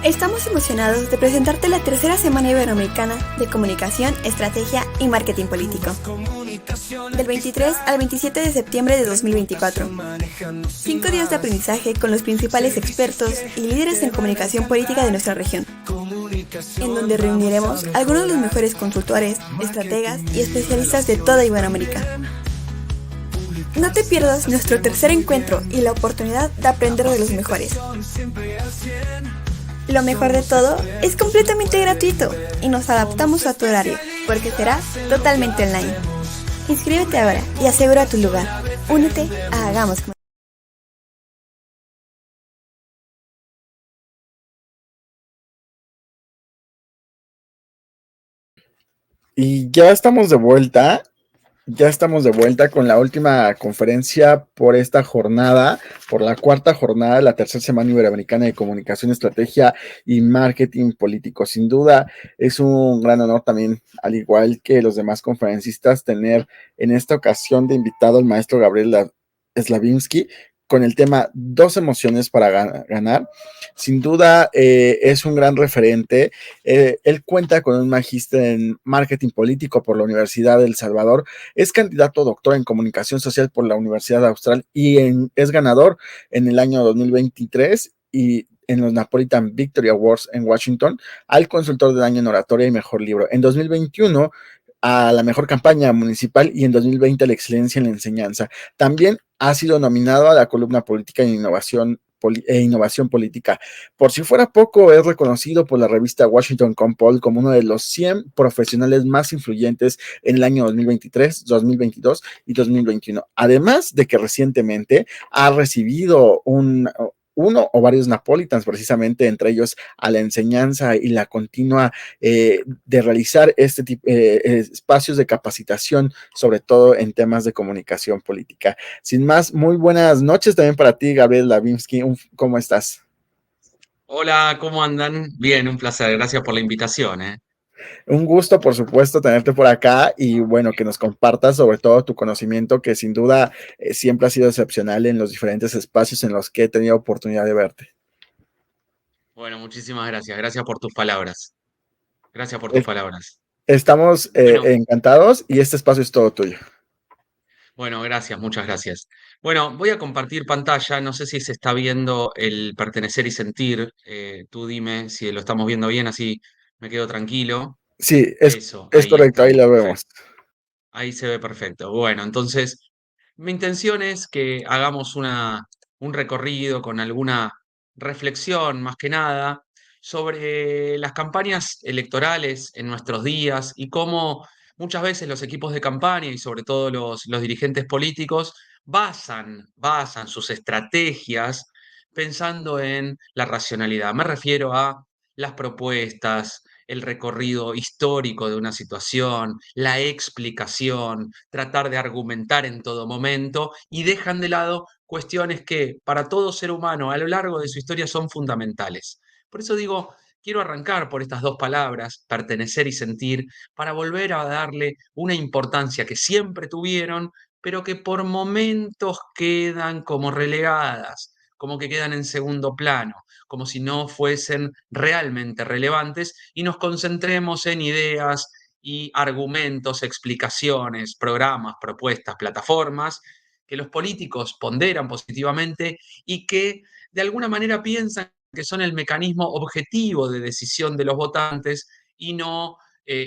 Estamos emocionados de presentarte la tercera Semana Iberoamericana de Comunicación, Estrategia y Marketing Político, del 23 al 27 de septiembre de 2024. 5 días de aprendizaje con los principales expertos y líderes en comunicación política de nuestra región, en donde reuniremos a algunos de los mejores consultores, estrategas y especialistas de toda Iberoamérica. No te pierdas nuestro tercer encuentro y la oportunidad de aprender de los mejores. Lo mejor de todo es completamente gratuito y nos adaptamos a tu horario, porque será totalmente online. Inscríbete ahora y asegura tu lugar. Únete a Hagamos Comunidad. Y ya estamos de vuelta con la última conferencia por esta jornada, por la cuarta jornada de la tercera Semana Iberoamericana de Comunicación, Estrategia y Marketing Político. Sin duda, es un gran honor también, al igual que los demás conferencistas, tener en esta ocasión de invitado al maestro Gabriel Slavinsky con el tema Dos emociones para ganar. Sin duda, es un gran referente. Él cuenta con un magíster en marketing político por la Universidad de El Salvador, es candidato a doctor en comunicación social por la Universidad Austral y es ganador en el año 2023 y en los Napolitan Victory Awards en Washington al consultor del año en oratoria y mejor libro. En 2021 a la mejor campaña municipal y en 2020 a la excelencia en la enseñanza. También ha sido nominado a la columna política e innovación política. Por si fuera poco, es reconocido por la revista Washington Compol como uno de los 100 profesionales más influyentes en el año 2023, 2022 y 2021. Además de que recientemente ha recibido uno o varios Napolitans, precisamente entre ellos a la enseñanza y la continua de realizar este tipo espacios de capacitación, sobre todo en temas de comunicación política. Sin más, muy buenas noches también para ti, Gabriel Lavinsky. ¿Cómo estás? Hola, ¿cómo andan? Bien, un placer. Gracias por la invitación, ¿eh? Un gusto, por supuesto, tenerte por acá y bueno, que nos compartas sobre todo tu conocimiento, que sin duda siempre ha sido excepcional en los diferentes espacios en los que he tenido oportunidad de verte. Bueno, muchísimas gracias. Gracias por tus palabras. Gracias por tus Es- palabras. Estamos Bueno, encantados y este espacio es todo tuyo. bueno, gracias, muchas gracias. Bueno, voy a compartir pantalla. No sé si se está viendo el pertenecer y sentir. Tú dime si lo estamos viendo bien, así me quedo tranquilo. Sí, Eso, es ahí correcto, ahí estamos, lo perfecto. vemos. Ahí se ve perfecto. Bueno, entonces, mi intención es que hagamos un recorrido con alguna reflexión, más que nada, sobre las campañas electorales en nuestros días y cómo muchas veces los equipos de campaña y sobre todo los dirigentes políticos basan sus estrategias pensando en la racionalidad. Me refiero a las propuestas, el recorrido histórico de una situación, la explicación, tratar de argumentar en todo momento y dejan de lado cuestiones que para todo ser humano a lo largo de su historia son fundamentales. Por eso digo, quiero arrancar por estas dos palabras, pertenecer y sentir, para volver a darle una importancia que siempre tuvieron, pero que por momentos quedan como relegadas, como que quedan en segundo plano, como si no fuesen realmente relevantes y nos concentremos en ideas y argumentos, explicaciones, programas, propuestas, plataformas que los políticos ponderan positivamente y que de alguna manera piensan que son el mecanismo objetivo de decisión de los votantes y no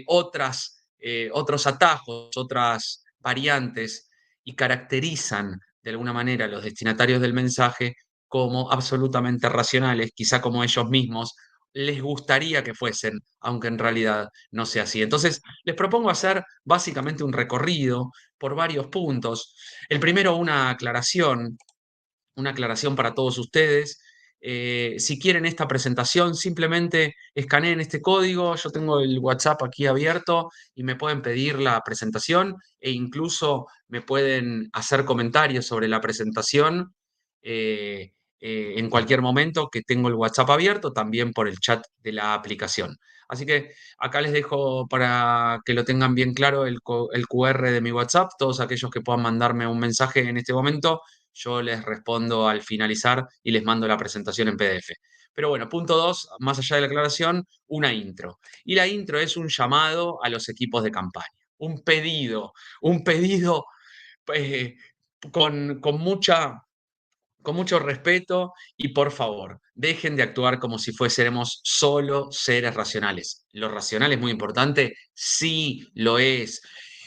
otros atajos, otras variantes y caracterizan de alguna manera a los destinatarios del mensaje como absolutamente racionales, quizá como ellos mismos les gustaría que fuesen, aunque en realidad no sea así. Entonces, les propongo hacer básicamente un recorrido por varios puntos. El primero, una aclaración para todos ustedes. Si quieren esta presentación, simplemente escaneen este código. Yo tengo el WhatsApp aquí abierto y me pueden pedir la presentación e incluso me pueden hacer comentarios sobre la presentación en cualquier momento que tengo el WhatsApp abierto, también por el chat de la aplicación. Así que acá les dejo para que lo tengan bien claro el QR de mi WhatsApp. Todos aquellos que puedan mandarme un mensaje en este momento yo les respondo al finalizar y les mando la presentación en PDF. Pero bueno, punto dos, más allá de la aclaración, una intro. Y la intro es un llamado a los equipos de campaña, un pedido eh, con con mucho respeto y por favor, dejen de actuar como si fuésemos solo seres racionales. ¿Lo racional es muy importante? Sí, lo es.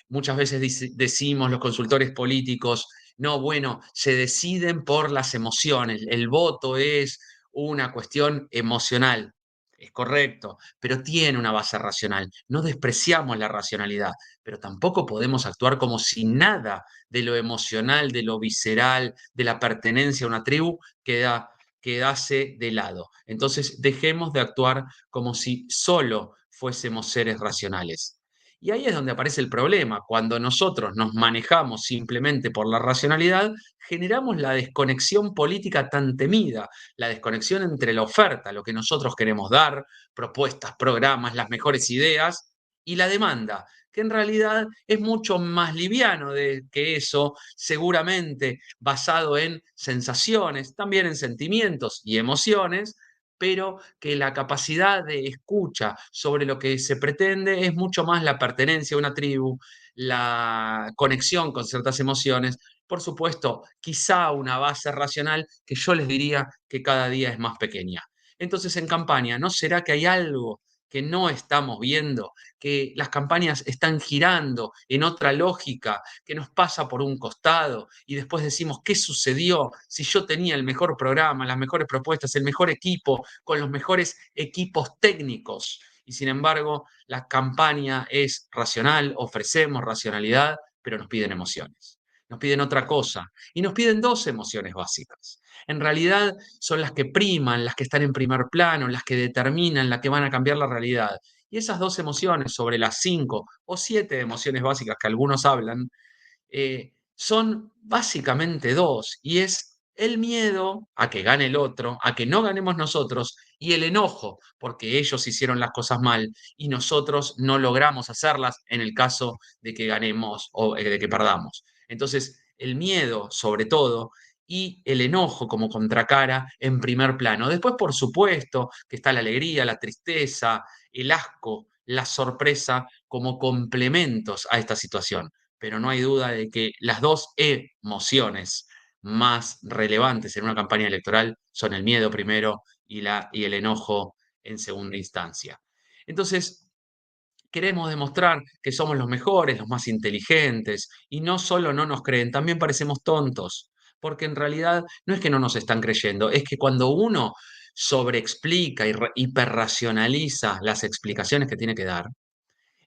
Muchas veces decimos los consultores políticos, no, bueno, se deciden por las emociones, el voto es una cuestión emocional. Es correcto, pero tiene una base racional. No despreciamos la racionalidad, pero tampoco podemos actuar como si nada de lo emocional, de lo visceral, de la pertenencia a una tribu, quedase de lado. Entonces, dejemos de actuar como si solo fuésemos seres racionales. Y ahí es donde aparece el problema. Cuando nosotros nos manejamos simplemente por la racionalidad, generamos la desconexión política tan temida, la desconexión entre la oferta, lo que nosotros queremos dar, propuestas, programas, las mejores ideas, y la demanda, que en realidad es mucho más liviano que eso, seguramente basado en sensaciones, también en sentimientos y emociones, pero que la capacidad de escucha sobre lo que se pretende es mucho más la pertenencia a una tribu, la conexión con ciertas emociones, por supuesto, quizá una base racional que yo les diría que cada día es más pequeña. Entonces, en campaña, ¿no será que hay algo que no estamos viendo, que las campañas están girando en otra lógica, que nos pasa por un costado y después decimos, ¿qué sucedió si yo tenía el mejor programa, las mejores propuestas, el mejor equipo, con los mejores equipos técnicos? Y sin embargo, la campaña es racional, ofrecemos racionalidad, pero nos piden emociones. Nos piden otra cosa y nos piden dos emociones básicas. En realidad son las que priman, las que están en primer plano, las que determinan, las que van a cambiar la realidad. Y esas dos emociones sobre las 5 o 7 emociones básicas que algunos hablan, son básicamente dos, y es el miedo a que gane el otro, a que no ganemos nosotros, y el enojo porque ellos hicieron las cosas mal y nosotros no logramos hacerlas en el caso de que ganemos o de que perdamos. Entonces, el miedo sobre todo y el enojo como contracara en primer plano. Después, por supuesto, que está la alegría, la tristeza, el asco, la sorpresa como complementos a esta situación, pero no hay duda de que las dos emociones más relevantes en una campaña electoral son el miedo primero y el enojo en segunda instancia. Entonces, queremos demostrar que somos los mejores, los más inteligentes, y no solo no nos creen, también parecemos tontos, porque en realidad no es que no nos están creyendo, es que cuando uno sobreexplica y hiperracionaliza las explicaciones que tiene que dar,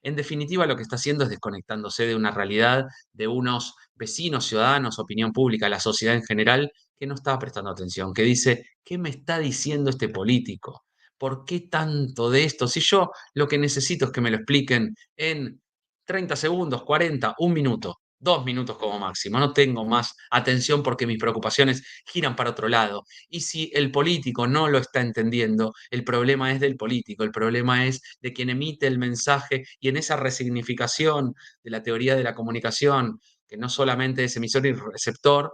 en definitiva, lo que está haciendo es desconectándose de una realidad, de unos vecinos, ciudadanos, opinión pública, la sociedad en general, que no está prestando atención, que dice, ¿qué me está diciendo este político? ¿Por qué tanto de esto? Si yo lo que necesito es que me lo expliquen en 30 segundos, 40, un minuto, 2 minutos como máximo. No tengo más atención porque mis preocupaciones giran para otro lado. Y si el político no lo está entendiendo, el problema es del político, el problema es de quien emite el mensaje, y en esa resignificación de la teoría de la comunicación, que no solamente es emisor y receptor,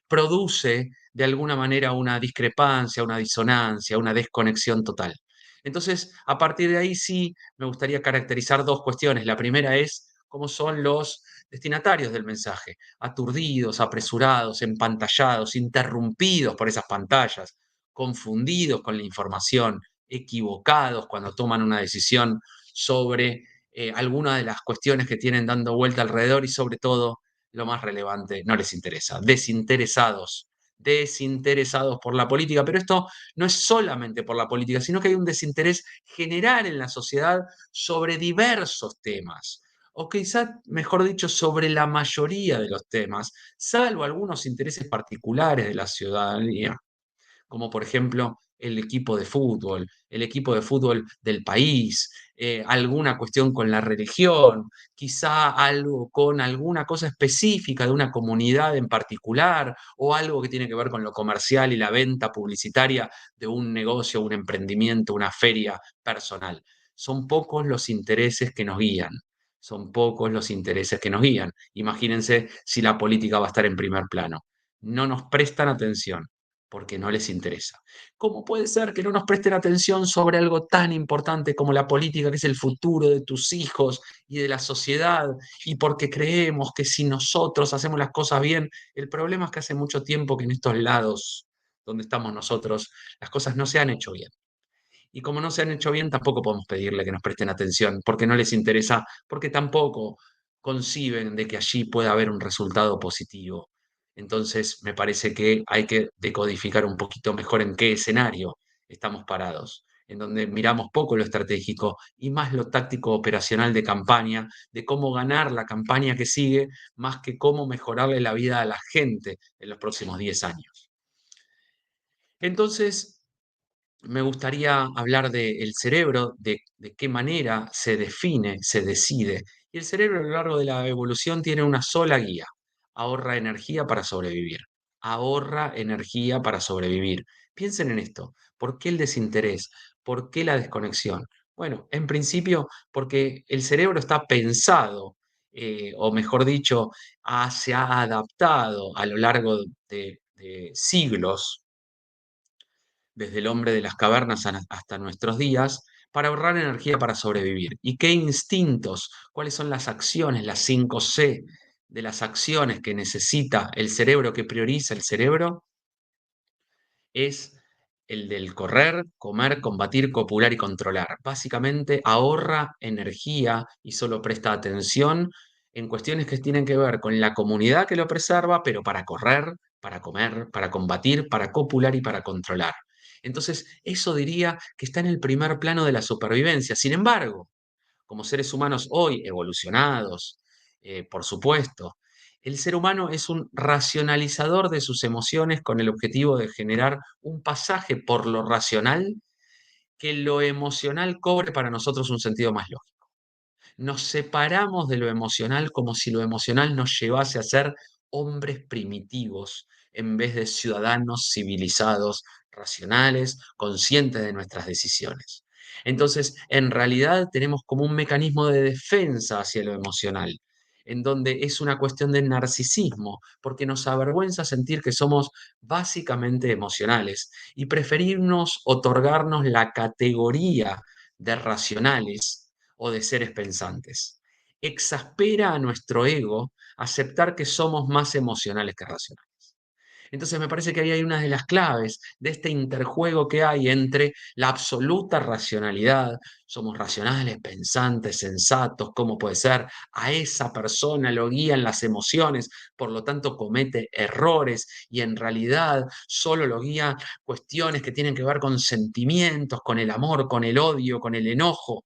produce de alguna manera una discrepancia, una disonancia, una desconexión total. Entonces, a partir de ahí sí me gustaría caracterizar dos cuestiones. La primera es cómo son los destinatarios del mensaje, aturdidos, apresurados, empantallados, interrumpidos por esas pantallas, confundidos con la información, equivocados cuando toman una decisión sobre alguna de las cuestiones que tienen dando vuelta alrededor, y sobre todo, lo más relevante, no les interesa, desinteresados por la política, pero esto no es solamente por la política, sino que hay un desinterés general en la sociedad sobre diversos temas, o quizás, mejor dicho, sobre la mayoría de los temas, salvo algunos intereses particulares de la ciudadanía, como por ejemplo el equipo de fútbol del país, alguna cuestión con la religión, quizá algo con alguna cosa específica de una comunidad en particular, o algo que tiene que ver con lo comercial y la venta publicitaria de un negocio, un emprendimiento, una feria personal. Son pocos los intereses que nos guían. Son pocos los intereses que nos guían. Imagínense si la política va a estar en primer plano. No nos prestan atención, porque no les interesa. ¿Cómo puede ser que no nos presten atención sobre algo tan importante como la política, que es el futuro de tus hijos y de la sociedad? Y porque creemos que si nosotros hacemos las cosas bien, el problema es que hace mucho tiempo que en estos lados donde estamos nosotros, las cosas no se han hecho bien. Y como no se han hecho bien, tampoco podemos pedirle que nos presten atención, porque no les interesa, porque tampoco conciben de que allí pueda haber un resultado positivo. Entonces, me parece que hay que decodificar un poquito mejor en qué escenario estamos parados, en donde miramos poco lo estratégico y más lo táctico operacional de campaña, de cómo ganar la campaña que sigue, más que cómo mejorarle la vida a la gente en los próximos 10 años. Entonces, me gustaría hablar del cerebro, de qué manera se define, se decide. Y el cerebro a lo largo de la evolución tiene una sola guía: ahorra energía para sobrevivir. Ahorra energía para sobrevivir. Piensen en esto. ¿Por qué el desinterés? ¿Por qué la desconexión? Bueno, en principio porque el cerebro está pensado, o mejor dicho, se ha adaptado a lo largo de siglos, desde el hombre de las cavernas hasta nuestros días, para ahorrar energía para sobrevivir. ¿Y qué instintos? ¿Cuáles son las acciones, las 5C de las acciones que necesita el cerebro, que prioriza el cerebro? Es el del correr, comer, combatir, copular y controlar. Básicamente ahorra energía y solo presta atención en cuestiones que tienen que ver con la comunidad que lo preserva, pero para correr, para comer, para combatir, para copular y para controlar. Entonces, eso diría que está en el primer plano de la supervivencia. Sin embargo, como seres humanos hoy evolucionados, por supuesto, el ser humano es un racionalizador de sus emociones con el objetivo de generar un pasaje por lo racional, que lo emocional cobre para nosotros un sentido más lógico. Nos separamos de lo emocional como si lo emocional nos llevase a ser hombres primitivos en vez de ciudadanos civilizados, racionales, conscientes de nuestras decisiones. Entonces, en realidad tenemos como un mecanismo de defensa hacia lo emocional, en donde es una cuestión de narcisismo, porque nos avergüenza sentir que somos básicamente emocionales y preferirnos otorgarnos la categoría de racionales o de seres pensantes. Exaspera a nuestro ego aceptar que somos más emocionales que racionales. Entonces me parece que ahí hay una de las claves de este interjuego que hay entre la absoluta racionalidad, somos racionales, pensantes, sensatos, ¿cómo puede ser? A esa persona lo guían las emociones, por lo tanto comete errores y en realidad solo lo guían cuestiones que tienen que ver con sentimientos, con el amor, con el odio, con el enojo,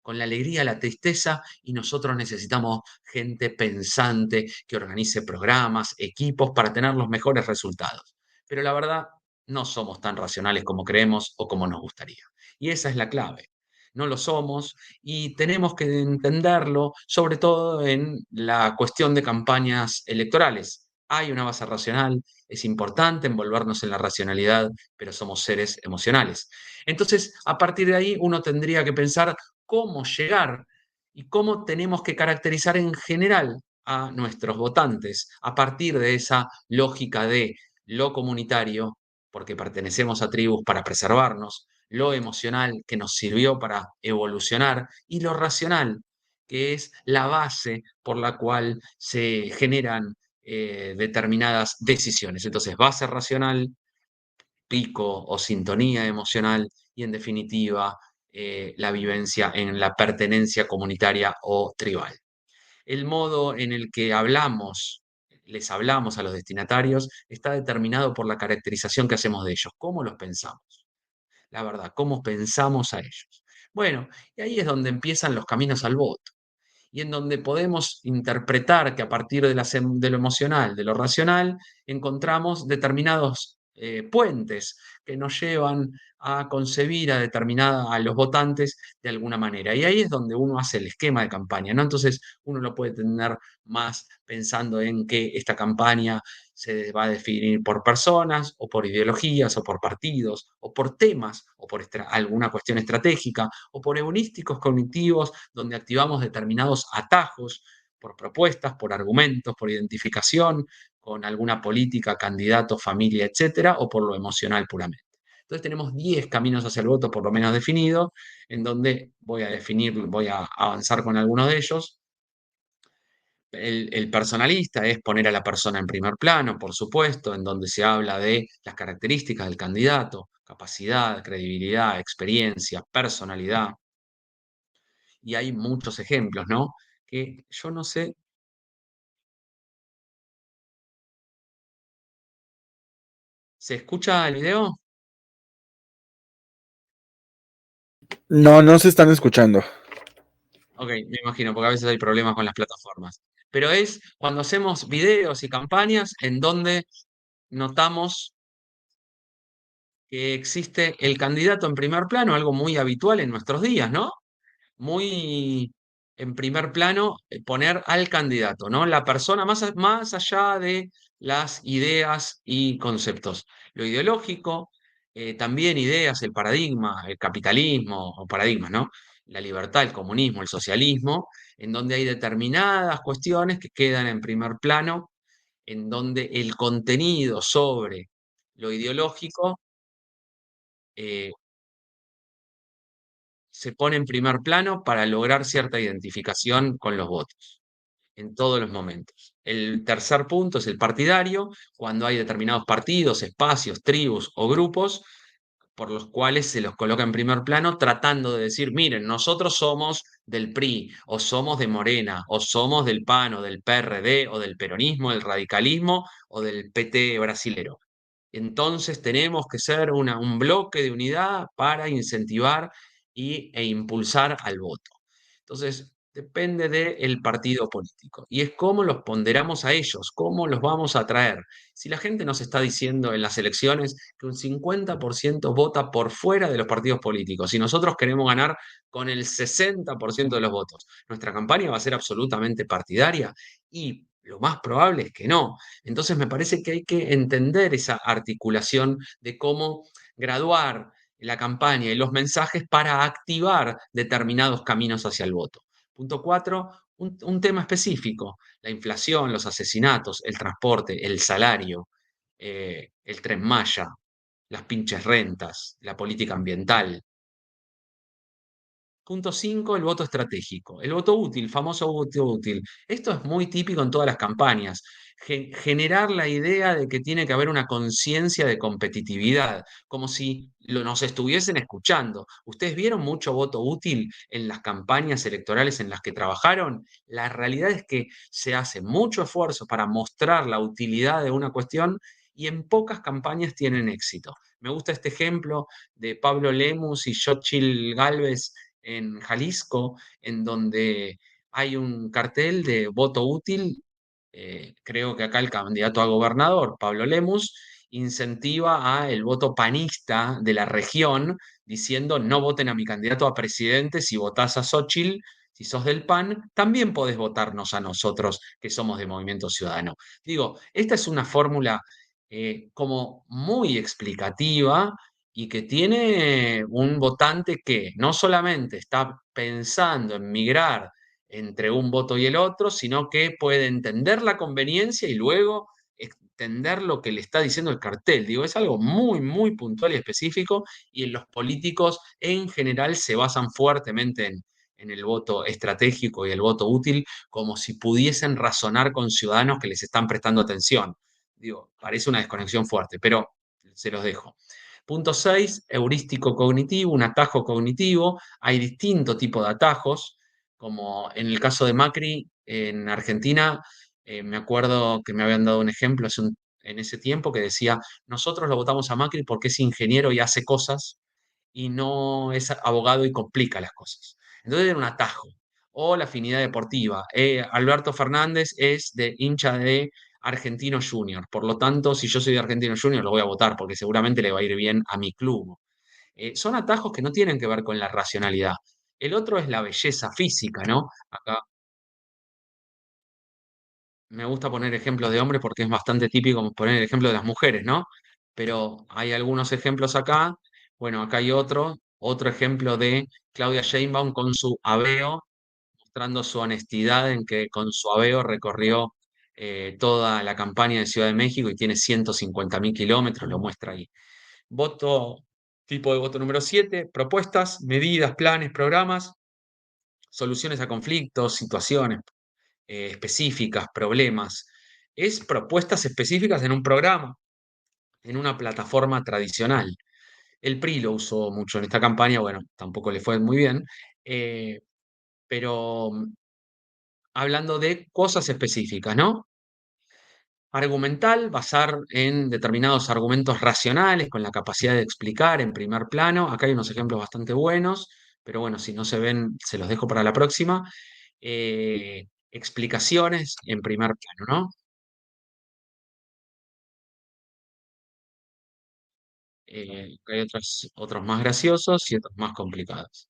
con la alegría, la tristeza, y nosotros necesitamos gente pensante que organice programas, equipos para tener los mejores resultados. Pero la verdad, no somos tan racionales como creemos o como nos gustaría. Y esa es la clave. No lo somos y tenemos que entenderlo, sobre todo en la cuestión de campañas electorales. Hay una base racional, es importante envolvernos en la racionalidad, pero somos seres emocionales. Entonces, a partir de ahí, uno tendría que pensar cómo llegar y cómo tenemos que caracterizar en general a nuestros votantes a partir de esa lógica de lo comunitario, porque pertenecemos a tribus para preservarnos, lo emocional que nos sirvió para evolucionar y lo racional, que es la base por la cual se generan determinadas decisiones. Entonces, base racional, pico o sintonía emocional y en definitiva la vivencia en la pertenencia comunitaria o tribal. El modo en el que les hablamos a los destinatarios, está determinado por la caracterización que hacemos de ellos, cómo los pensamos, la verdad, cómo pensamos a ellos. Bueno, y ahí es donde empiezan los caminos al voto y en donde podemos interpretar que a partir de lo emocional, de lo racional, encontramos determinados puentes que nos llevan a concebir a los votantes de alguna manera. Y ahí es donde uno hace el esquema de campaña, ¿no? Entonces uno lo puede tener más pensando en que esta campaña se va a definir por personas o por ideologías o por partidos o por temas o por alguna cuestión estratégica o por heurísticos cognitivos donde activamos determinados atajos por propuestas, por argumentos, por identificación con alguna política, candidato, familia, etcétera, o por lo emocional puramente. Entonces tenemos 10 caminos hacia el voto por lo menos definidos, en donde voy a avanzar con algunos de ellos. El personalista es poner a la persona en primer plano, por supuesto, en donde se habla de las características del candidato, capacidad, credibilidad, experiencia, personalidad. Y hay muchos ejemplos, ¿no? Que yo no sé, ¿se escucha el video? No, no se están escuchando. Ok, me imagino, porque a veces hay problemas con las plataformas. Pero es cuando hacemos videos y campañas en donde notamos que existe el candidato en primer plano, algo muy habitual en nuestros días, ¿no? Muy en primer plano poner al candidato, ¿no? La persona más allá de las ideas y conceptos. Lo ideológico, también ideas, el paradigma, el capitalismo, o paradigmas, ¿no? La libertad, el comunismo, el socialismo, en donde hay determinadas cuestiones que quedan en primer plano, en donde el contenido sobre lo ideológico eh, se pone en primer plano para lograr cierta identificación con los votos en todos los momentos. El tercer punto es el partidario, cuando hay determinados partidos, espacios, tribus o grupos por los cuales se los coloca en primer plano tratando de decir, miren, nosotros somos del PRI, o somos de Morena, o somos del PAN, o del PRD, o del peronismo, del radicalismo, o del PT brasilero. Entonces tenemos que ser un bloque de unidad para incentivar e impulsar al voto. Entonces, depende del partido político. Y es cómo los ponderamos a ellos, cómo los vamos a atraer. Si la gente nos está diciendo en las elecciones que un 50% vota por fuera de los partidos políticos y nosotros queremos ganar con el 60% de los votos, ¿nuestra campaña va a ser absolutamente partidaria? Y lo más probable es que no. Entonces me parece que hay que entender esa articulación de cómo graduar la campaña y los mensajes para activar determinados caminos hacia el voto. Punto 4, un tema específico, la inflación, los asesinatos, el transporte, el salario, el Tren Maya, las pinches rentas, la política ambiental. Punto 5, el voto estratégico. El voto útil, famoso voto útil. Esto es muy típico en todas las campañas. Generar la idea de que tiene que haber una conciencia de competitividad, como si nos estuviesen escuchando. ¿Ustedes vieron mucho voto útil en las campañas electorales en las que trabajaron? La realidad es que se hace mucho esfuerzo para mostrar la utilidad de una cuestión y en pocas campañas tienen éxito. Me gusta este ejemplo de Pablo Lemus y Xochitl Gálvez en Jalisco, en donde hay un cartel de voto útil. Creo que acá el candidato a gobernador, Pablo Lemus, incentiva a el voto panista de la región, diciendo no voten a mi candidato a presidente, si votás a Xochitl, si sos del PAN, también podés votarnos a nosotros que somos de Movimiento Ciudadano. Digo, esta es una fórmula como muy explicativa y que tiene un votante que no solamente está pensando en migrar entre un voto y el otro, sino que puede entender la conveniencia y luego entender lo que le está diciendo el cartel. Digo, es algo muy, muy puntual y específico y en los políticos en general se basan fuertemente en el voto estratégico y el voto útil, como si pudiesen razonar con ciudadanos que les están prestando atención. Digo, parece una desconexión fuerte, pero se los dejo. Punto 6, heurístico cognitivo, un atajo cognitivo. Hay distintos tipos de atajos, como en el caso de Macri en Argentina, me acuerdo que me habían dado un ejemplo en ese tiempo que decía, nosotros lo votamos a Macri porque es ingeniero y hace cosas y no es abogado y complica las cosas. Entonces era un atajo. O la afinidad deportiva. Alberto Fernández es de hincha de Argentino Junior. Por lo tanto, si yo soy de Argentino Junior, lo voy a votar porque seguramente le va a ir bien a mi club. Son atajos que no tienen que ver con la racionalidad. El otro es la belleza física, ¿no? Acá me gusta poner ejemplos de hombres porque es bastante típico poner el ejemplo de las mujeres, ¿no? Pero hay algunos ejemplos acá. Bueno, acá hay otro ejemplo de Claudia Sheinbaum con su aveo, mostrando su honestidad en que con su aveo recorrió toda la campaña de Ciudad de México y tiene 150.000 kilómetros, lo muestra ahí. Voto, tipo de voto número 7, propuestas, medidas, planes, programas, soluciones a conflictos, situaciones específicas, problemas. Es propuestas específicas en un programa, en una plataforma tradicional. El PRI lo usó mucho en esta campaña, bueno, tampoco le fue muy bien, eh, pero hablando de cosas específicas, ¿no? Argumental, basar en determinados argumentos racionales, con la capacidad de explicar en primer plano. Acá hay unos ejemplos bastante buenos, pero bueno, si no se ven, se los dejo para la próxima. Explicaciones en primer plano, ¿no? Hay otros más graciosos y otros más complicados.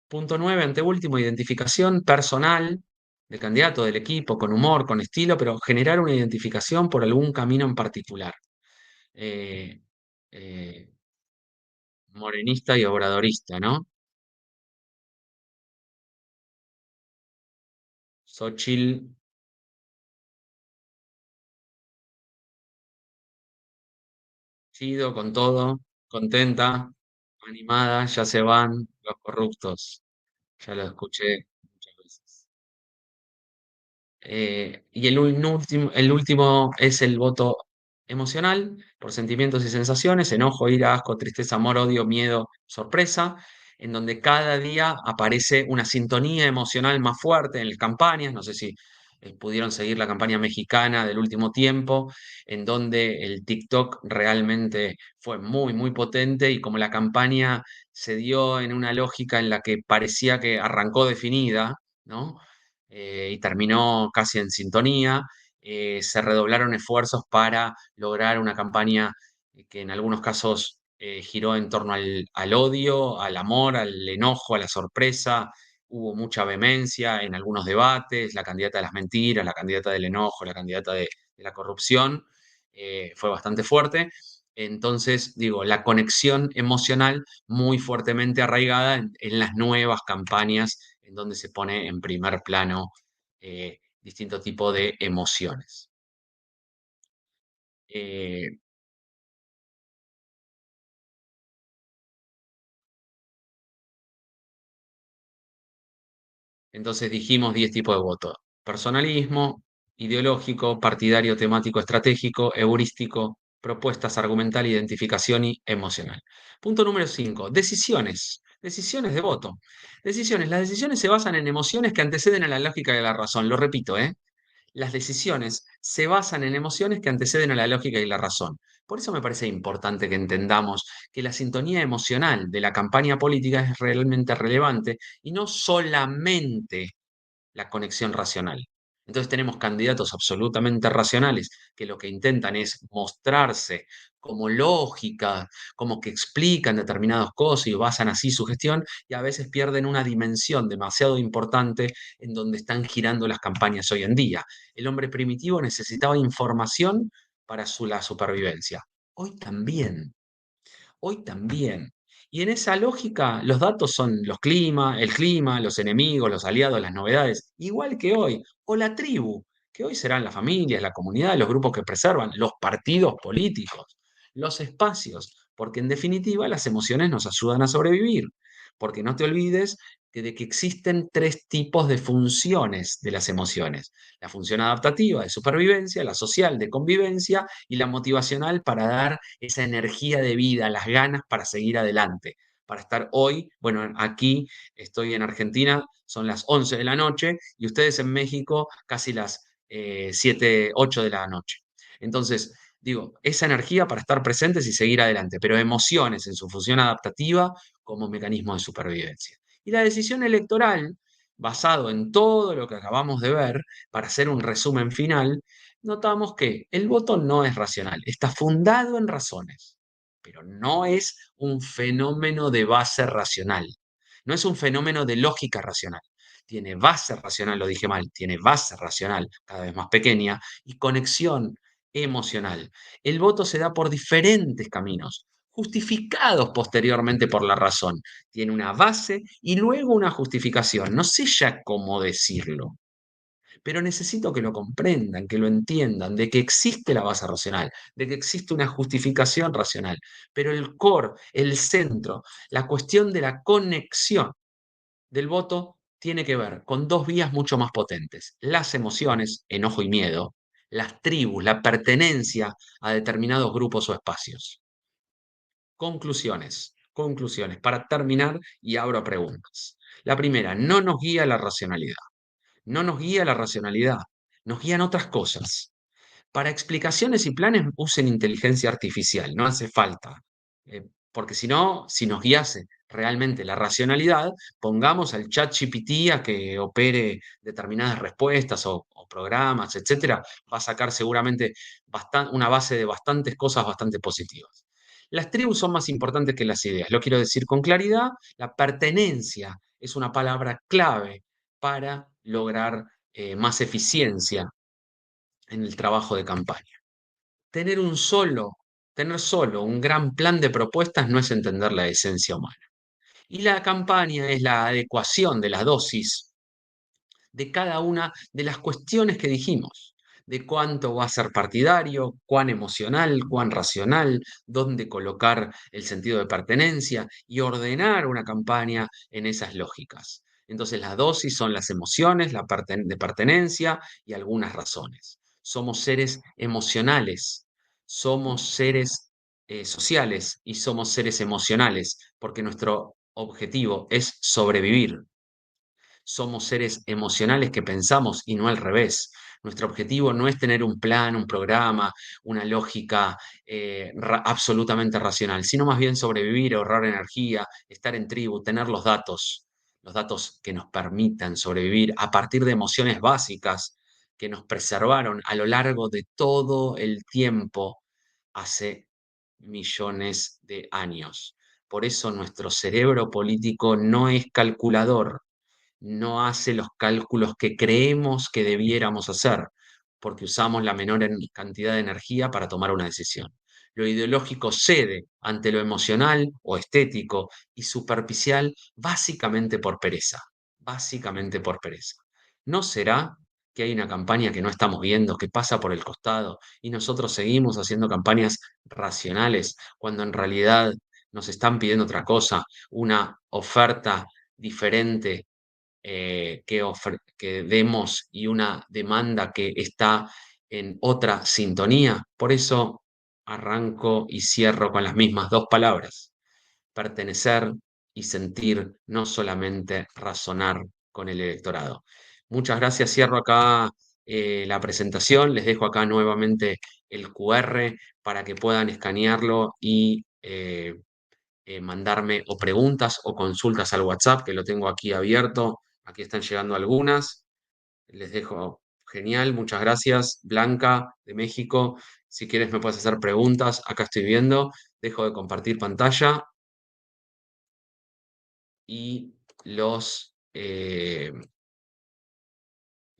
Punto 9, anteúltimo, identificación personal del candidato, del equipo, con humor, con estilo, pero generar una identificación por algún camino en particular. Eh, eh, Morenista y obradorista, ¿no? Xóchitl, chido, con todo, contenta, animada, ya se van los corruptos. Ya lo escuché muchas veces. Y el último es el voto emocional, por sentimientos y sensaciones, enojo, ira, asco, tristeza, amor, odio, miedo, sorpresa, en donde cada día aparece una sintonía emocional más fuerte en las campañas. No sé si pudieron seguir la campaña mexicana del último tiempo, en donde el TikTok realmente fue muy, muy potente y como la campaña se dio en una lógica en la que parecía que arrancó definida, ¿no? Y terminó casi en sintonía. Se redoblaron esfuerzos para lograr una campaña que en algunos casos giró en torno al odio, al amor, al enojo, a la sorpresa. Hubo mucha vehemencia en algunos debates, la candidata de las mentiras, la candidata del enojo, la candidata de la corrupción, fue bastante fuerte. Entonces, digo, la conexión emocional muy fuertemente arraigada en las nuevas campañas en donde se pone en primer plano distinto tipo de emociones. Eh, entonces dijimos 10 tipos de voto. Personalismo, ideológico, partidario, temático, estratégico, heurístico, propuestas, argumental, identificación y emocional. Punto número 5. Decisiones. Decisiones de voto. Decisiones. Las decisiones se basan en emociones que anteceden a la lógica de la razón. Lo repito, ¿eh? Las decisiones se basan en emociones que anteceden a la lógica y la razón. Por eso me parece importante que entendamos que la sintonía emocional de la campaña política es realmente relevante y no solamente la conexión racional. Entonces tenemos candidatos absolutamente racionales que lo que intentan es mostrarse como lógica, como que explican determinadas cosas y basan así su gestión, y a veces pierden una dimensión demasiado importante en donde están girando las campañas hoy en día. El hombre primitivo necesitaba información para la supervivencia. Hoy también. Hoy también. Y en esa lógica, los datos son el clima, los enemigos, los aliados, las novedades, igual que hoy, o la tribu, que hoy serán las familias, la comunidad, los grupos que preservan, los partidos políticos, los espacios, porque en definitiva las emociones nos ayudan a sobrevivir. Porque no te olvides de que existen tres tipos de funciones de las emociones: la función adaptativa de supervivencia, la social de convivencia y la motivacional para dar esa energía de vida, las ganas para seguir adelante, para estar hoy, bueno, aquí estoy en Argentina, son las 11 de la noche y ustedes en México casi las 7, 8 de la noche. Entonces, digo, esa energía para estar presentes y seguir adelante, pero emociones en su función adaptativa como mecanismo de supervivencia. Y la decisión electoral, basado en todo lo que acabamos de ver, para hacer un resumen final, notamos que el voto no es racional, está fundado en razones, pero no es un fenómeno de base racional, no es un fenómeno de lógica racional. Tiene base racional, lo dije mal, tiene base racional cada vez más pequeña y conexión emocional. El voto se da por diferentes caminos, justificados posteriormente por la razón. Tiene una base y luego una justificación. No sé ya cómo decirlo, pero necesito que lo comprendan, que lo entiendan, de que existe la base racional, de que existe una justificación racional, pero el core, el centro, la cuestión de la conexión del voto tiene que ver con dos vías mucho más potentes: las emociones, enojo y miedo, las tribus, la pertenencia a determinados grupos o espacios. Conclusiones. Para terminar, y abro preguntas. La primera, no nos guía la racionalidad. No nos guía la racionalidad, nos guían otras cosas. Para explicaciones y planes usen inteligencia artificial, no hace falta. Porque si no, si nos guiase realmente la racionalidad, pongamos al chat GPT a que opere determinadas respuestas o programas, etcétera, va a sacar seguramente una base de bastantes cosas bastante positivas. Las tribus son más importantes que las ideas, lo quiero decir con claridad. La pertenencia es una palabra clave para lograr más eficiencia en el trabajo de campaña. Tener tener solo un gran plan de propuestas no es entender la esencia humana. Y la campaña es la adecuación de la dosis de cada una de las cuestiones que dijimos, de cuánto va a ser partidario, cuán emocional, cuán racional, dónde colocar el sentido de pertenencia y ordenar una campaña en esas lógicas. Entonces las dosis son las emociones, de pertenencia y algunas razones. Somos seres emocionales, somos seres sociales y somos seres emocionales, porque nuestro objetivo es sobrevivir. Somos seres emocionales que pensamos y no al revés. Nuestro objetivo no es tener un plan, un programa, una lógica absolutamente racional, sino más bien sobrevivir, ahorrar energía, estar en tribu, tener los datos que nos permitan sobrevivir a partir de emociones básicas que nos preservaron a lo largo de todo el tiempo hace millones de años. Por eso nuestro cerebro político no es calculador, no hace los cálculos que creemos que debiéramos hacer, porque usamos la menor cantidad de energía para tomar una decisión. Lo ideológico cede ante lo emocional o estético y superficial básicamente por pereza, básicamente por pereza. ¿No será que hay una campaña que no estamos viendo, que pasa por el costado y nosotros seguimos haciendo campañas racionales cuando en realidad nos están pidiendo otra cosa, una oferta diferente que demos y una demanda que está en otra sintonía? Por eso arranco y cierro con las mismas dos palabras: pertenecer y sentir, no solamente razonar con el electorado. Muchas gracias, cierro acá la presentación, les dejo acá nuevamente el QR para que puedan escanearlo y mandarme o preguntas o consultas al WhatsApp, que lo tengo aquí abierto. Aquí están llegando algunas. Les dejo. Genial, muchas gracias. Blanca, de México. Si quieres me puedes hacer preguntas. Acá estoy viendo. Dejo de compartir pantalla y los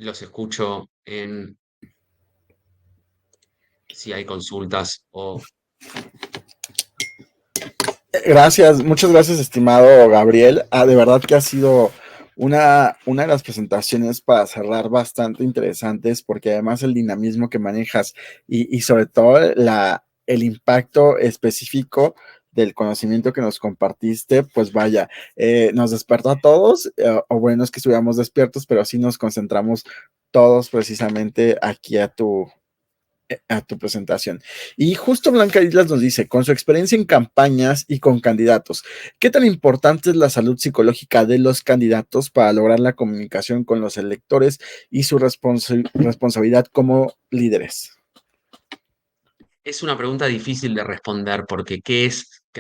escucho en si hay consultas o... Gracias, muchas gracias, estimado Gabriel. De verdad que ha sido una de las presentaciones para cerrar bastante interesantes, porque además el dinamismo que manejas y sobre todo el impacto específico del conocimiento que nos compartiste, pues vaya, nos despertó a todos, o bueno, es que estuviéramos despiertos, pero sí nos concentramos todos precisamente aquí a tu presentación. Y justo Blanca Islas nos dice, con su experiencia en campañas y con candidatos, ¿qué tan importante es la salud psicológica de los candidatos para lograr la comunicación con los electores y su responsabilidad como líderes? Es una pregunta difícil de responder porque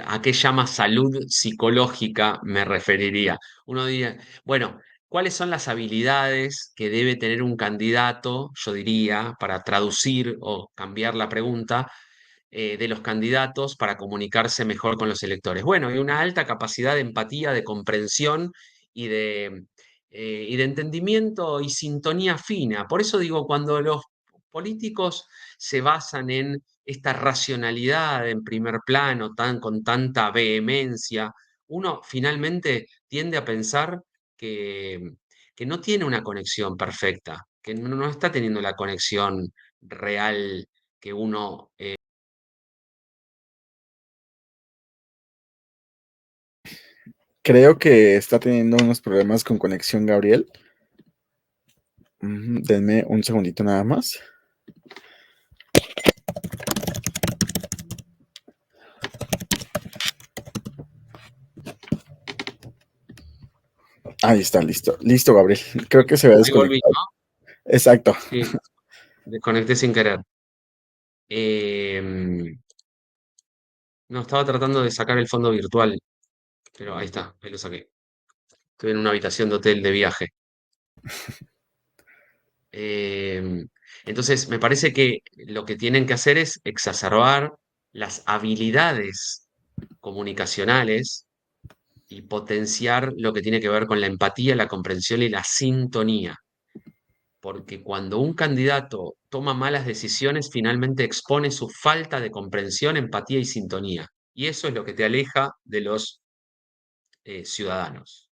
¿a qué llama salud psicológica me referiría? Uno diría, bueno, ¿cuáles son las habilidades que debe tener un candidato, yo diría, para traducir o cambiar la pregunta de los candidatos para comunicarse mejor con los electores? Bueno, hay una alta capacidad de empatía, de comprensión y de entendimiento y sintonía fina. Por eso digo, cuando los políticos se basan en esta racionalidad en primer plano, con tanta vehemencia, uno finalmente tiende a pensar que, que no tiene una conexión perfecta, que no está teniendo la conexión real que uno... Creo que está teniendo unos problemas con conexión, Gabriel. Denme un segundito nada más. Ahí está, listo. Listo, Gabriel. Creo que se había Ahí volví, desconectado. ¿no? Exacto. Sí, desconecté sin querer. Em, no, estaba tratando de sacar el fondo virtual, pero ahí está, ahí lo saqué. Estoy en una habitación de hotel de viaje. Em, entonces, me parece que lo que tienen que hacer es exacerbar las habilidades comunicacionales y potenciar lo que tiene que ver con la empatía, la comprensión y la sintonía. Porque cuando un candidato toma malas decisiones, finalmente expone su falta de comprensión, empatía y sintonía. Y eso es lo que te aleja de los ciudadanos.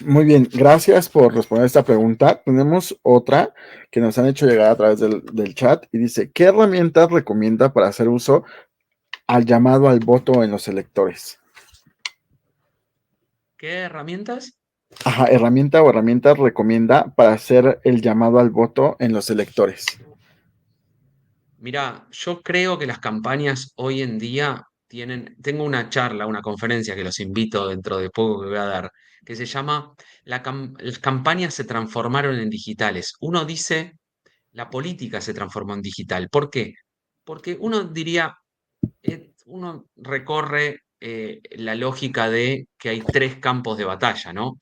Muy bien, gracias por responder esta pregunta. Tenemos otra que nos han hecho llegar a través del chat y dice, ¿qué herramientas recomienda para hacer uso al llamado al voto en los electores? ¿Qué herramientas? Ajá, herramienta o herramientas recomienda para hacer el llamado al voto en los electores. Mira, yo creo que las campañas hoy en día tengo una charla, una conferencia que los invito dentro de poco que voy a dar, que se llama Las campañas se transformaron en digitales. Uno dice, la política se transformó en digital. ¿Por qué? Porque uno diría, uno recorre la lógica de que hay tres campos de batalla, ¿no?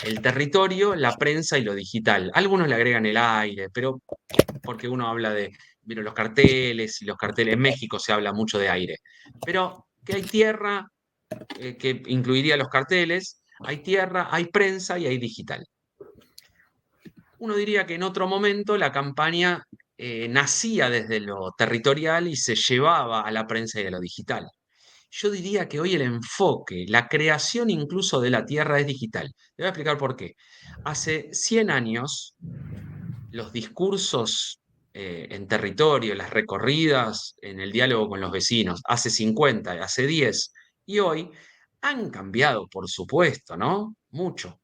El territorio, la prensa y lo digital. Algunos le agregan el aire, pero porque uno habla de, mira, los carteles y los carteles. En México se habla mucho de aire, pero que hay tierra, que incluiría los carteles, hay tierra, hay prensa y hay digital. Uno diría que en otro momento la campaña nacía desde lo territorial y se llevaba a la prensa y a lo digital. Yo diría que hoy el enfoque, la creación incluso de la tierra es digital. Te voy a explicar por qué. Hace 100 años, los discursos en territorio, las recorridas en el diálogo con los vecinos, hace 50, hace 10 y hoy han cambiado, por supuesto, ¿no? Mucho,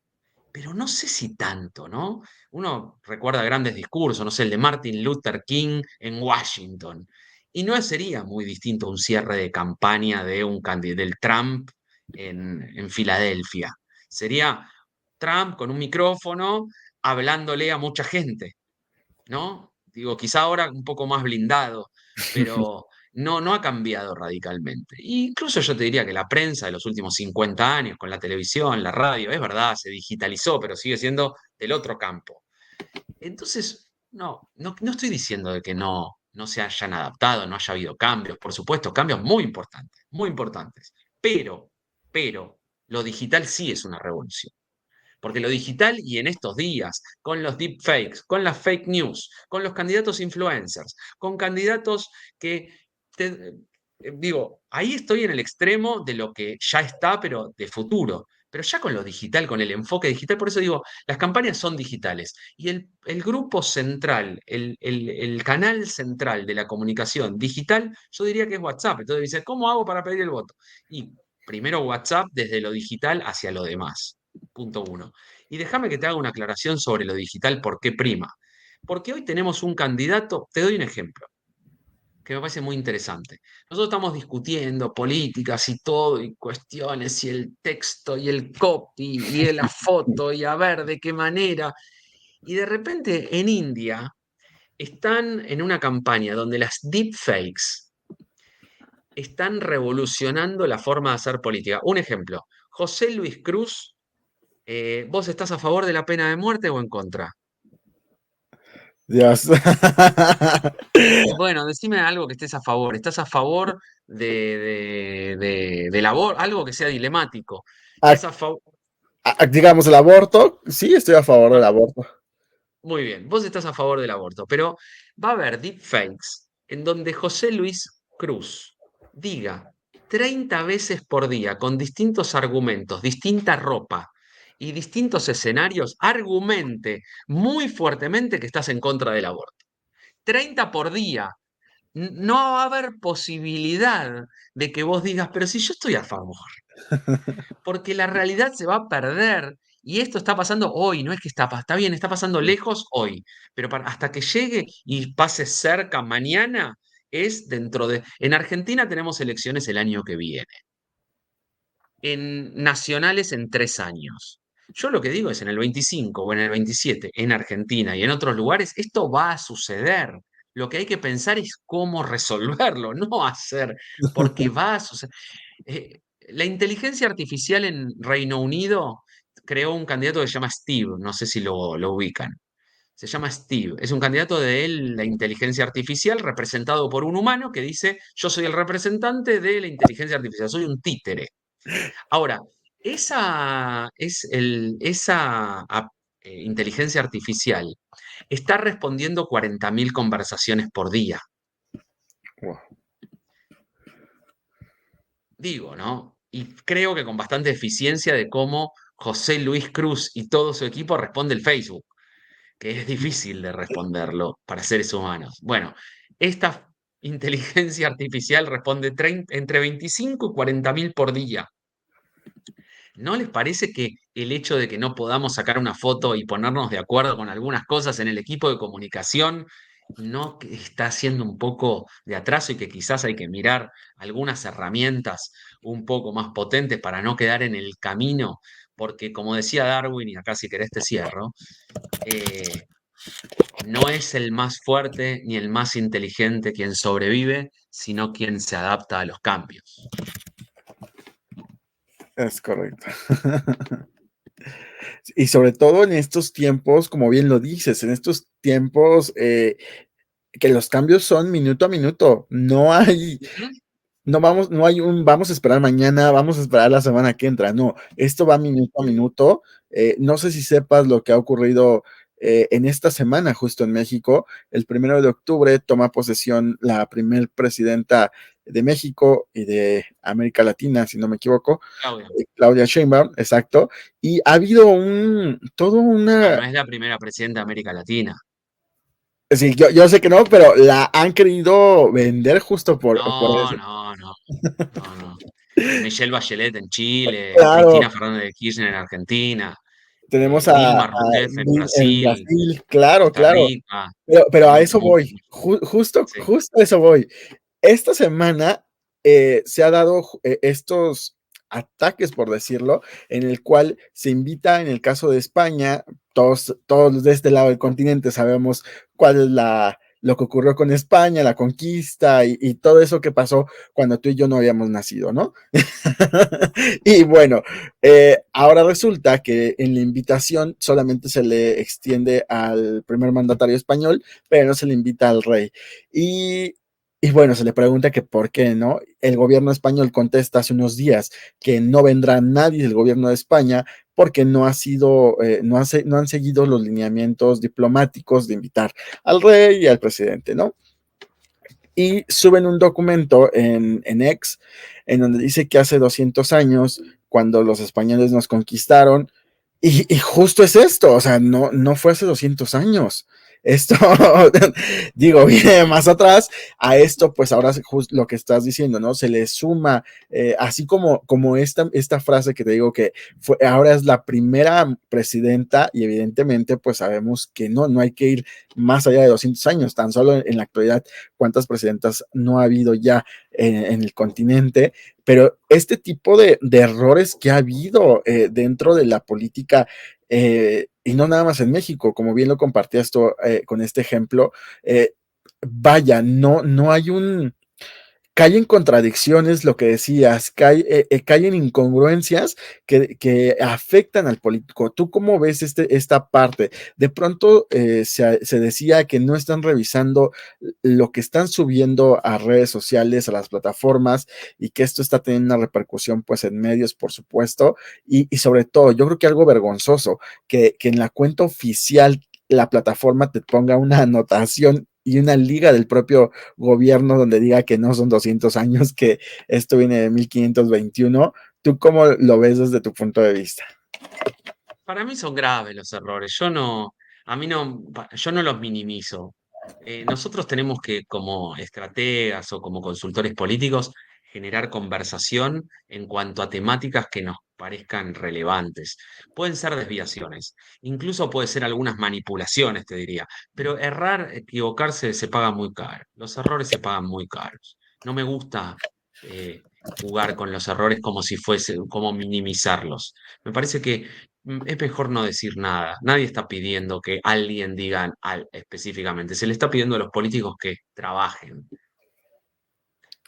pero no sé si tanto, ¿no? Uno recuerda grandes discursos, no sé, el de Martin Luther King en Washington, y no sería muy distinto a un cierre de campaña de un del Trump en Filadelfia. Sería Trump con un micrófono hablándole a mucha gente, ¿no? Digo, quizá ahora un poco más blindado, pero no ha cambiado radicalmente. E incluso yo te diría que la prensa de los últimos 50 años, con la televisión, la radio, es verdad, se digitalizó, pero sigue siendo del otro campo. Entonces, no estoy diciendo de que no se hayan adaptado, no haya habido cambios, por supuesto, cambios muy importantes, pero lo digital sí es una revolución. Porque lo digital y en estos días, con los deepfakes, con las fake news, con los candidatos influencers, con candidatos que, digo, ahí estoy en el extremo de lo que ya está, pero de futuro. Pero ya con lo digital, con el enfoque digital, por eso digo, las campañas son digitales. Y el grupo central, el canal central de la comunicación digital, yo diría que es WhatsApp. Entonces dice, ¿cómo hago para pedir el voto? Y primero WhatsApp desde lo digital hacia lo demás. Punto uno. Y déjame que te haga una aclaración sobre lo digital, ¿por qué prima? Porque hoy tenemos un candidato, te doy un ejemplo, que me parece muy interesante. Nosotros estamos discutiendo políticas y todo, y cuestiones, y el texto, y el copy, y la foto, y a ver de qué manera. Y de repente en India están en una campaña donde las deepfakes están revolucionando la forma de hacer política. Un ejemplo, José Luis Cruz. ¿Vos estás a favor de la pena de muerte o en contra? Dios. Bueno, decime algo que estés a favor. ¿Estás a favor del aborto? Algo que sea dilemático. ¿Estás a favor? Digamos, el aborto, sí, estoy a favor del aborto. Muy bien, vos estás a favor del aborto, pero va a haber deepfakes en donde José Luis Cruz diga 30 veces por día con distintos argumentos, distinta ropa y distintos escenarios, argumente muy fuertemente que estás en contra del aborto. 30 por día. No va a haber posibilidad de que vos digas, pero si yo estoy a favor, porque la realidad se va a perder. Y esto está pasando hoy, no es que está bien, está pasando lejos hoy, pero hasta que llegue y pase cerca mañana, es dentro de... En Argentina tenemos elecciones el año que viene, en nacionales en 3 años. Yo lo que digo es en el 25 o en el 27, en Argentina y en otros lugares, esto va a suceder. Lo que hay que pensar es cómo resolverlo, no hacer, porque va a suceder. La inteligencia artificial en Reino Unido creó un candidato que se llama Steve, no sé si lo ubican. Se llama Steve, es un candidato de la inteligencia artificial representado por un humano que dice, yo soy el representante de la inteligencia artificial, soy un títere. Ahora, esa inteligencia artificial está respondiendo 40.000 conversaciones por día. Wow. Digo, ¿no? Y creo que con bastante eficiencia de cómo José Luis Cruz y todo su equipo responde el Facebook, que es difícil de responderlo para seres humanos. Bueno, esta inteligencia artificial responde entre 25 y 40.000 por día. ¿No les parece que el hecho de que no podamos sacar una foto y ponernos de acuerdo con algunas cosas en el equipo de comunicación no que está haciendo un poco de atraso y que quizás hay que mirar algunas herramientas un poco más potentes para no quedar en el camino? Porque como decía Darwin, y acá si querés te cierro, no es el más fuerte ni el más inteligente quien sobrevive, sino quien se adapta a los cambios. Es correcto. Y sobre todo en estos tiempos, como bien lo dices, en estos tiempos que los cambios son minuto a minuto. No hay, Ujú. no hay un vamos a esperar mañana, vamos a esperar la semana que entra. No, esto va minuto a minuto. No sé si sepas lo que ha ocurrido en esta semana, justo en México. El 1 de octubre toma posesión la primer presidenta de México y de América Latina, si no me equivoco, Claudia. Claudia Sheinbaum, exacto. Y ha habido todo No, una. no es la primera presidenta de América Latina. Sí, yo sé que no, pero la han querido vender justo por No, eso. no, no, no, no. Michelle Bachelet en Chile, Claro, Cristina Fernández de Kirchner en Argentina, tenemos Dilma Rousseff en en Brasil, Brasil, claro, Costa claro. Rica, Pero a eso voy, mucho. justo, Sí, justo a eso voy. Esta semana se ha dado estos ataques, por decirlo, en el cual se invita, en el caso de España, todos de este lado del continente sabemos cuál es lo que ocurrió con España, la conquista y todo eso que pasó cuando tú y yo no habíamos nacido, ¿no? Y bueno, ahora resulta que en la invitación solamente se le extiende al primer mandatario español, pero no se le invita al rey. Y y bueno, se le pregunta que por qué, ¿no? El gobierno español contesta hace unos días que no vendrá nadie del gobierno de España porque no ha sido, no han seguido los lineamientos diplomáticos de invitar al rey y al presidente, ¿no? Y suben un documento en X en donde dice que hace 200 años, cuando los españoles nos conquistaron, y justo es esto, o sea, no fue hace 200 años. Esto, digo, viene más atrás a esto, pues ahora justo lo que estás diciendo, ¿no? Se le suma, así como esta frase que te digo que ahora es la primera presidenta y evidentemente pues sabemos que no hay que ir más allá de 200 años, tan solo en la actualidad, cuántas presidentas no ha habido ya en el continente, pero este tipo de errores que ha habido dentro de la política, y no nada más en México, como bien lo compartías tú con este ejemplo, vaya, no hay cae en contradicciones lo que decías, cae en incongruencias que afectan al político. ¿Tú cómo ves esta parte? De pronto se decía que no están revisando lo que están subiendo a redes sociales, a las plataformas, y que esto está teniendo una repercusión pues en medios, por supuesto, y sobre todo, yo creo que algo vergonzoso, que en la cuenta oficial la plataforma te ponga una anotación y una liga del propio gobierno donde diga que no son 200 años, que esto viene de 1521. ¿Tú cómo lo ves desde tu punto de vista? Para mí son graves los errores. Yo no los minimizo. Nosotros tenemos que, como estrategas o como consultores políticos, generar conversación en cuanto a temáticas que nos parezcan relevantes. Pueden ser desviaciones, incluso puede ser algunas manipulaciones, te diría, pero errar, equivocarse se paga muy caro. Los errores se pagan muy caros. No me gusta jugar con los errores como si fuese, como minimizarlos. Me parece que es mejor no decir nada. Nadie está pidiendo que alguien diga específicamente. Se le está pidiendo a los políticos que trabajen,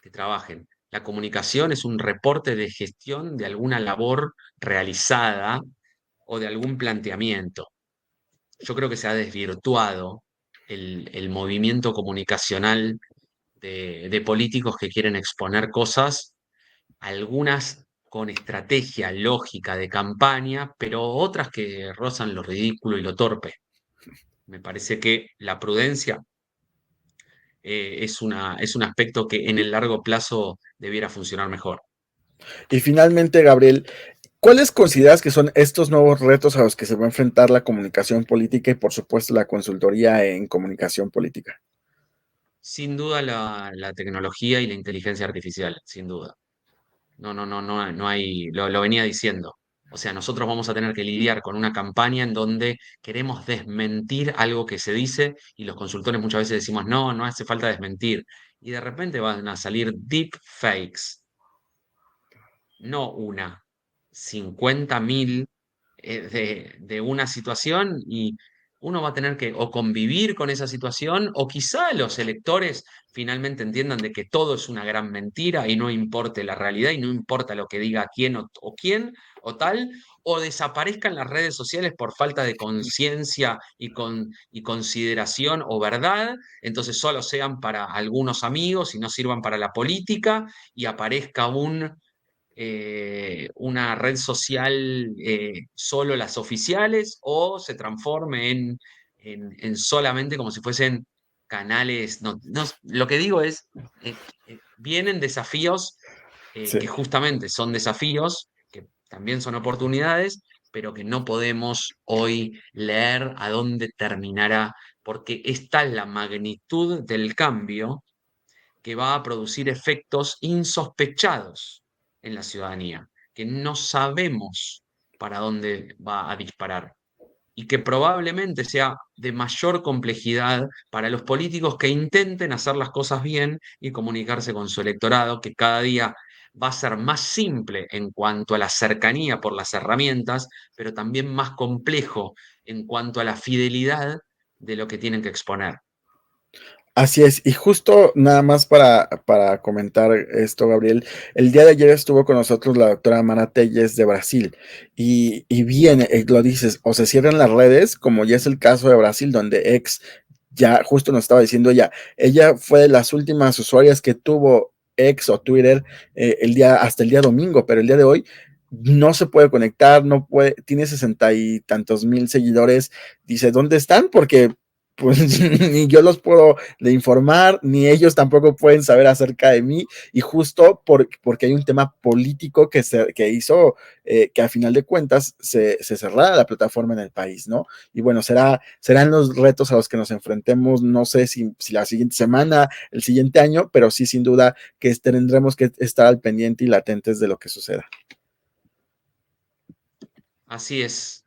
que trabajen. La comunicación es un reporte de gestión de alguna labor realizada o de algún planteamiento. Yo creo que se ha desvirtuado el movimiento comunicacional de políticos que quieren exponer cosas, algunas con estrategia lógica de campaña, pero otras que rozan lo ridículo y lo torpe. Me parece que la prudencia es un aspecto que en el largo plazo debiera funcionar mejor. Y finalmente, Gabriel, ¿cuáles consideras que son estos nuevos retos a los que se va a enfrentar la comunicación política y, por supuesto, la consultoría en comunicación política? Sin duda la tecnología y la inteligencia artificial, sin duda. No hay, lo venía diciendo. O sea, nosotros vamos a tener que lidiar con una campaña en donde queremos desmentir algo que se dice y los consultores muchas veces decimos, no, no hace falta desmentir. Y de repente van a salir deep fakes, no una, 50.000 de una situación y uno va a tener que o convivir con esa situación o quizá los electores finalmente entiendan de que todo es una gran mentira y no importe la realidad y no importa lo que diga quién o quién o tal, o desaparezcan las redes sociales por falta de conciencia y consideración o verdad, entonces solo sean para algunos amigos y no sirvan para la política y aparezca una red social solo las oficiales o se transforme en solamente como si fuesen canales. Lo que digo es, vienen desafíos que Sí. justamente son desafíos, que también son oportunidades, pero que no podemos hoy leer a dónde terminará, porque está la magnitud del cambio que va a producir efectos insospechados en la ciudadanía, que no sabemos para dónde va a disparar y que probablemente sea de mayor complejidad para los políticos que intenten hacer las cosas bien y comunicarse con su electorado, que cada día va a ser más simple en cuanto a la cercanía por las herramientas, pero también más complejo en cuanto a la fidelidad de lo que tienen que exponer. Así es, y justo nada más para comentar esto, Gabriel, el día de ayer estuvo con nosotros la doctora Mara Telles de Brasil, y bien, lo dices, o se cierran las redes, como ya es el caso de Brasil, donde ya justo nos estaba diciendo ella fue de las últimas usuarias que tuvo X o Twitter hasta el día domingo, pero el día de hoy no se puede conectar, no puede, tiene 60 y tantos mil seguidores, dice, ¿dónde están? Porque pues ni yo los puedo de informar, ni ellos tampoco pueden saber acerca de mí, y justo porque hay un tema político que hizo que a final de cuentas se cerrara la plataforma en el país, ¿no? Y bueno, serán los retos a los que nos enfrentemos, no sé si la siguiente semana, el siguiente año, pero sí, sin duda que tendremos que estar al pendiente y latentes de lo que suceda. Así es.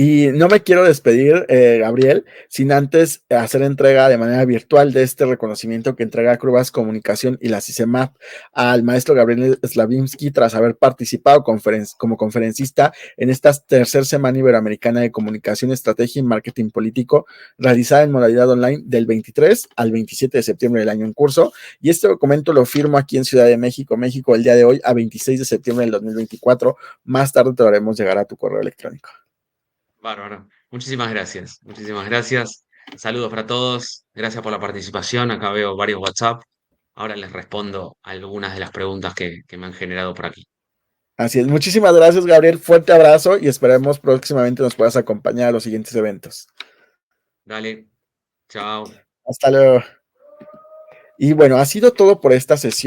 Y no me quiero despedir, Gabriel, sin antes hacer entrega de manera virtual de este reconocimiento que entrega Crubas Comunicación y la CICEMAP al maestro Gabriel Slavinsky tras haber participado como conferencista en esta tercera Semana Iberoamericana de Comunicación, Estrategia y Marketing Político, realizada en modalidad online del 23 al 27 de septiembre del año en curso. Y este documento lo firmo aquí en Ciudad de México, México, el día de hoy, a 26 de septiembre del 2024. Más tarde te lo haremos llegar a tu correo electrónico. Bárbaro. Muchísimas gracias. Muchísimas gracias. Saludos para todos. Gracias por la participación. Acá veo varios WhatsApp. Ahora les respondo algunas de las preguntas que me han generado por aquí. Así es. Muchísimas gracias, Gabriel. Fuerte abrazo y esperemos próximamente nos puedas acompañar a los siguientes eventos. Dale. Chao. Hasta luego. Y bueno, ha sido todo por esta sesión.